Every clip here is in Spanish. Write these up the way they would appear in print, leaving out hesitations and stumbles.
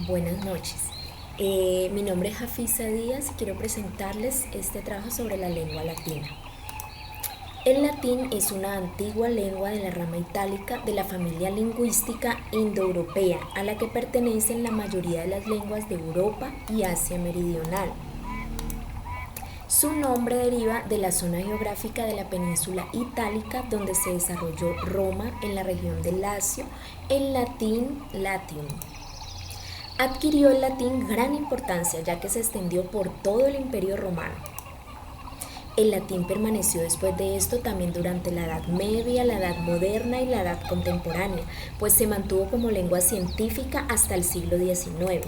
Buenas noches. Mi nombre es Jafisa Díaz y quiero presentarles este trabajo sobre la lengua latina. El latín es una antigua lengua de la rama itálica de la familia lingüística indoeuropea, a la que pertenecen la mayoría de las lenguas de Europa y Asia Meridional. Su nombre deriva de la zona geográfica de la península itálica donde se desarrolló Roma en la región del Lacio, el latín Latium. Adquirió el latín gran importancia ya que se extendió por todo el Imperio Romano. El latín permaneció después de esto también durante la Edad Media, la Edad Moderna y la Edad Contemporánea, pues se mantuvo como lengua científica hasta el siglo XIX.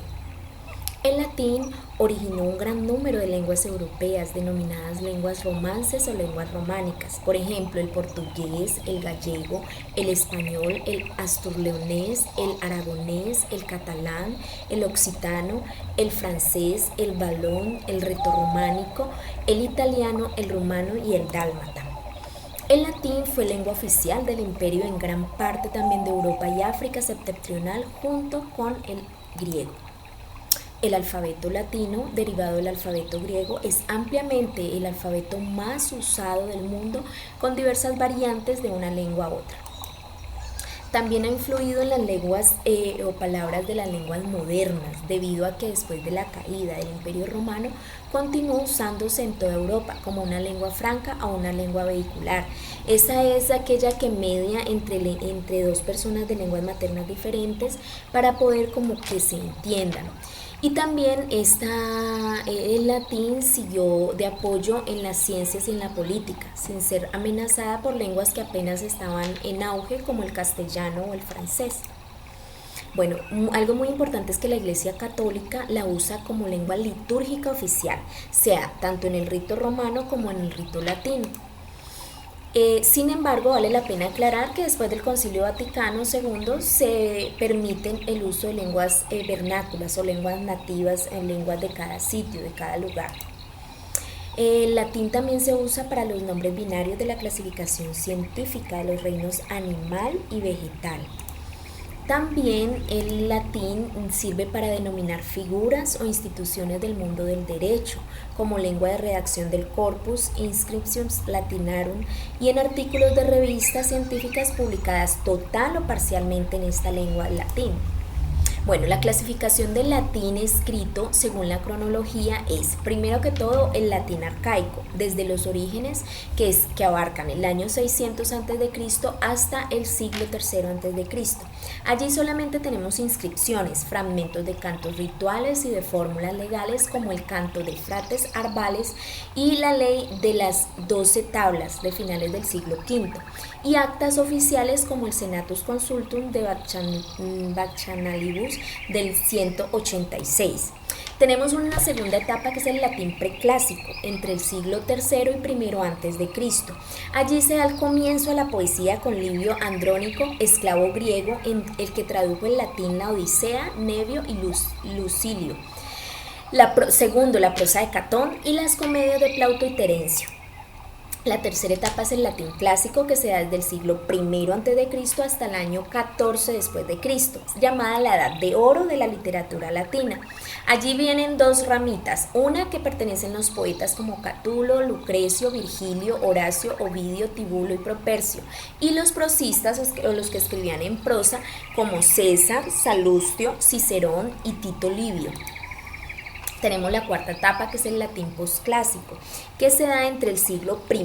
El latín originó un gran número de lenguas europeas denominadas lenguas romances o lenguas románicas, por ejemplo el portugués, el gallego, el español, el asturleonés, el aragonés, el catalán, el occitano, el francés, el valón, el retorrománico, el italiano, el rumano y el dálmata. El latín fue lengua oficial del imperio en gran parte también de Europa y África septentrional junto con el griego. El alfabeto latino, derivado del alfabeto griego, es ampliamente el alfabeto más usado del mundo con diversas variantes de una lengua a otra. También ha influido en las lenguas o palabras de las lenguas modernas, debido a que después de la caída del Imperio Romano continuó usándose en toda Europa como una lengua franca o una lengua vehicular. Esa es aquella que media entre dos personas de lenguas maternas diferentes para poder como que se entiendan. Y también el latín siguió de apoyo en las ciencias y en la política, sin ser amenazada por lenguas que apenas estaban en auge como el castellano o el francés. Bueno, algo muy importante es que la Iglesia Católica la usa como lengua litúrgica oficial, sea tanto en el rito romano como en el rito latino. Sin embargo, vale la pena aclarar que después del Concilio Vaticano II se permiten el uso de lenguas vernáculas o lenguas nativas en lenguas de cada sitio, de cada lugar. El latín también se usa para los nombres binarios de la clasificación científica de los reinos animal y vegetal. También el latín sirve para denominar figuras o instituciones del mundo del derecho, como lengua de redacción del Corpus Inscriptiones Latinarum y en artículos de revistas científicas publicadas total o parcialmente en esta lengua latín. Bueno, la clasificación del latín escrito según la cronología es, primero que todo, el latín arcaico, desde los orígenes que abarcan el año 600 a.C. hasta el siglo III a.C. Allí solamente tenemos inscripciones, fragmentos de cantos rituales y de fórmulas legales como el canto de Frates Arbales y la ley de las 12 tablas de finales del siglo V, y actas oficiales como el Senatus Consultum de Vachanalibus del 186. Tenemos una segunda etapa que es el latín preclásico, entre el siglo III y I antes de Cristo. Allí se da el comienzo a la poesía con Livio Andrónico, esclavo griego, en el que tradujo el latín la Odisea, Nevio y Lucilio. Segundo, la prosa de Catón y las comedias de Plauto y Terencio. La tercera etapa es el latín clásico, que se da desde el siglo I a.C. hasta el año 14 después de Cristo, llamada la Edad de Oro de la literatura latina. Allí vienen dos ramitas, una que pertenecen los poetas como Catulo, Lucrecio, Virgilio, Horacio, Ovidio, Tibulo y Propercio, y los prosistas o los que escribían en prosa como César, Salustio, Cicerón y Tito Livio. Tenemos la cuarta etapa, que es el latín posclásico, que se da entre el siglo I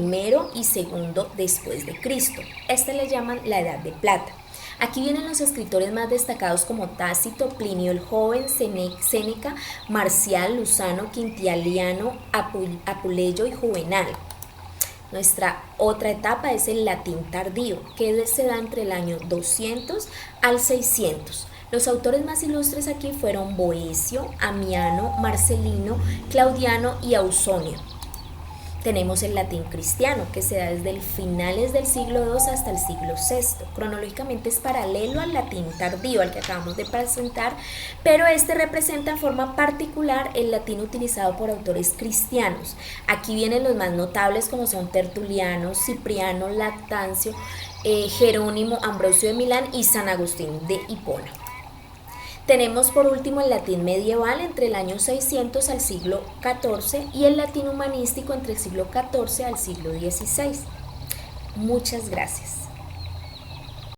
y II después de Cristo. Este le llaman la Edad de Plata. Aquí vienen los escritores más destacados como Tácito, Plinio el Joven, Séneca, Marcial, Luzano, Quintiliano, Apuleyo y Juvenal. Nuestra otra etapa es el latín tardío, que se da entre el año 200 al 600. Los autores más ilustres aquí fueron Boecio, Amiano, Marcelino, Claudiano y Ausonio. Tenemos el latín cristiano, que se da desde el finales del siglo II hasta el siglo VI. Cronológicamente es paralelo al latín tardío, al que acabamos de presentar, pero este representa en forma particular el latín utilizado por autores cristianos. Aquí vienen los más notables, como son Tertuliano, Cipriano, Lactancio, Jerónimo, Ambrosio de Milán y San Agustín de Hipona. Tenemos por último el latín medieval entre el año 600 al siglo XIV y el latín humanístico entre el siglo XIV al siglo XVI. Muchas gracias.